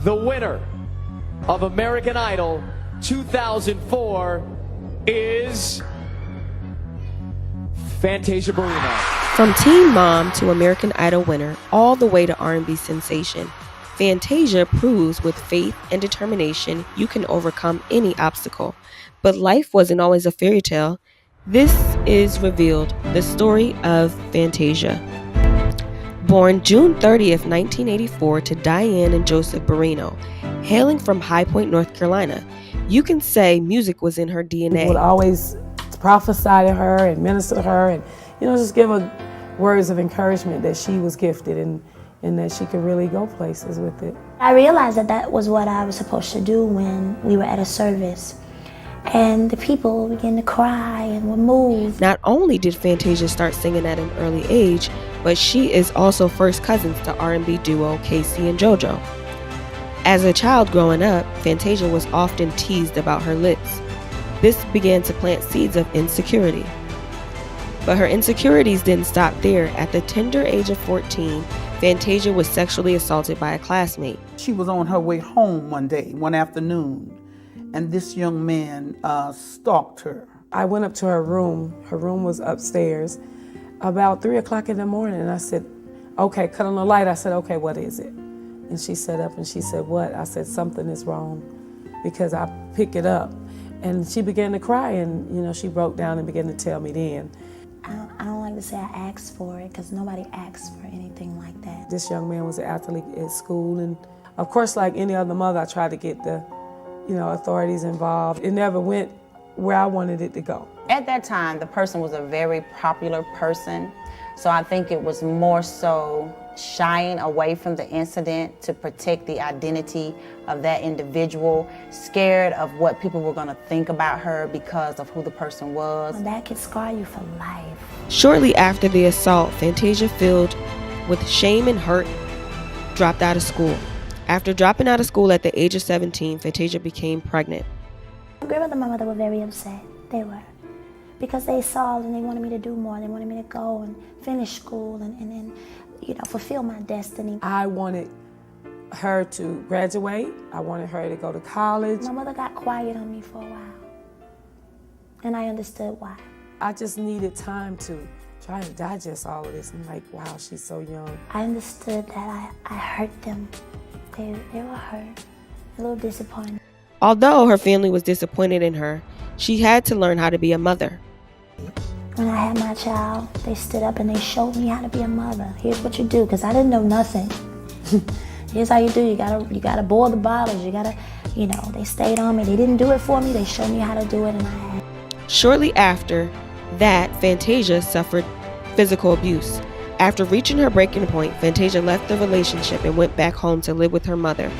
The winner of American Idol 2004 is Fantasia Barrino. From teen mom to American Idol winner, all the way to R&B sensation, Fantasia proves with faith and determination you can overcome any obstacle. But life wasn't always a fairy tale. This is Revealed, the story of Fantasia. Born June 30th, 1984 to Diane and Joseph Barrino, hailing from High Point, North Carolina, you can say music was in her DNA. People would always prophesy to her and minister to her and, just give her words of encouragement that she was gifted and that she could really go places with it. I realized that that was what I was supposed to do when we were at a service. And the people began to cry and were moved. Not only did Fantasia start singing at an early age, but she is also first cousins to R&B duo KC and Jojo. As a child growing up, Fantasia was often teased about her lips. This began to plant seeds of insecurity. But her insecurities didn't stop there. At the tender age of 14, Fantasia was sexually assaulted by a classmate. She was on her way home one afternoon, and this young man stalked her. I went up to her room. Her room was upstairs about 3 o'clock in the morning, and I said, okay, cut on the light. I said, okay, what is it? And she sat up and she said, what? I said, something is wrong, because I picked it up. And she began to cry, and she broke down and began to tell me then. I don't like to say I asked for it, because nobody asks for anything like that. This young man was an athlete at school, and of course, like any other mother, I tried to get the authorities involved. It never went where I wanted it to go. At that time, the person was a very popular person, so I think it was more so shying away from the incident to protect the identity of that individual, scared of what people were going to think about her because of who the person was. That could scar you for life. Shortly after the assault, Fantasia, filled with shame and hurt, dropped out of school. After dropping out of school at the age of 17, Fantasia became pregnant. My grandmother and my mother were very upset. They were. Because they saw and they wanted me to do more. They wanted me to go and finish school and fulfill my destiny. I wanted her to graduate. I wanted her to go to college. My mother got quiet on me for a while. And I understood why. I just needed time to try and digest all of this. I'm like, wow, she's so young. I understood that I hurt them. They were hurt, a little disappointed. Although her family was disappointed in her, she had to learn how to be a mother. When I had my child, they stood up and they showed me how to be a mother. Here's what you do, because I didn't know nothing. Here's how you do. You gotta boil the bottles. You gotta, they stayed on me. They didn't do it for me. They showed me how to do it, and I had. Shortly after that, Fantasia suffered physical abuse. After reaching her breaking point, Fantasia left the relationship and went back home to live with her mother.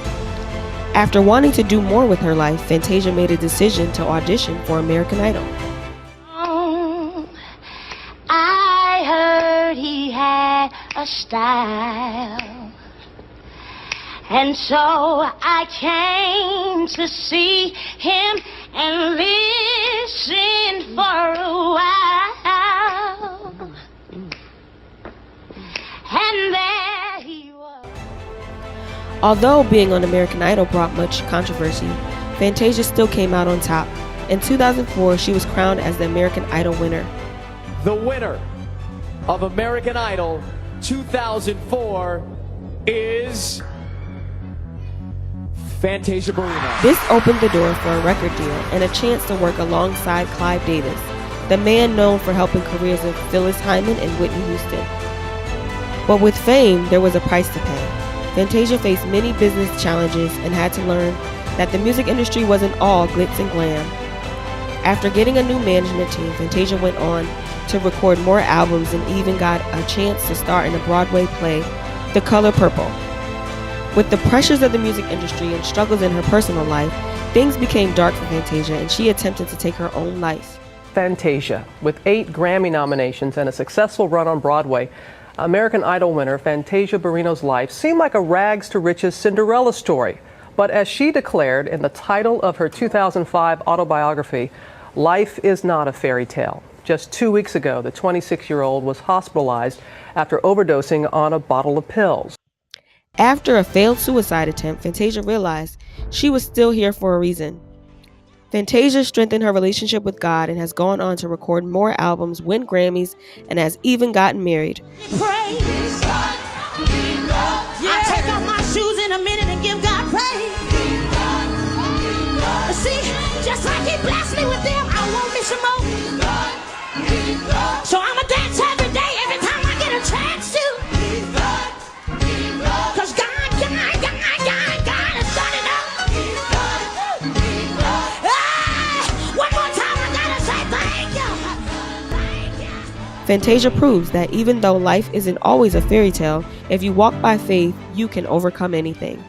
After wanting to do more with her life, Fantasia made a decision to audition for American Idol. I heard he had a style, and so I came to see him and listen for a while. And there he was. Although being on American Idol brought much controversy, Fantasia still came out on top. In 2004, she was crowned as the American Idol winner. The winner of American Idol 2004 is Fantasia Barrino. This opened the door for a record deal and a chance to work alongside Clive Davis, the man known for helping careers of Phyllis Hyman and Whitney Houston. But with fame, there was a price to pay. Fantasia faced many business challenges and had to learn that the music industry wasn't all glitz and glam. After getting a new management team, Fantasia went on to record more albums and even got a chance to star in a Broadway play, The Color Purple. With the pressures of the music industry and struggles in her personal life, things became dark for Fantasia and she attempted to take her own life. Fantasia, with 8 Grammy nominations and a successful run on Broadway, American Idol winner Fantasia Barrino's life seemed like a rags to riches Cinderella story. But as she declared in the title of her 2005 autobiography, life is not a fairy tale. Just 2 weeks ago, the 26-year-old was hospitalized after overdosing on a bottle of pills. After a failed suicide attempt, Fantasia realized she was still here for a reason. Fantasia strengthened her relationship with God and has gone on to record more albums, win Grammys, and has even gotten married. I take off my shoes in a minute and give God praise. See, just like He blessed me with them, I want me some more. So I'ma dance every day, every time I get a chance to. Cause God has done it all. One more time, I gotta say thank you. Fantasia proves that even though life isn't always a fairy tale, if you walk by faith, you can overcome anything.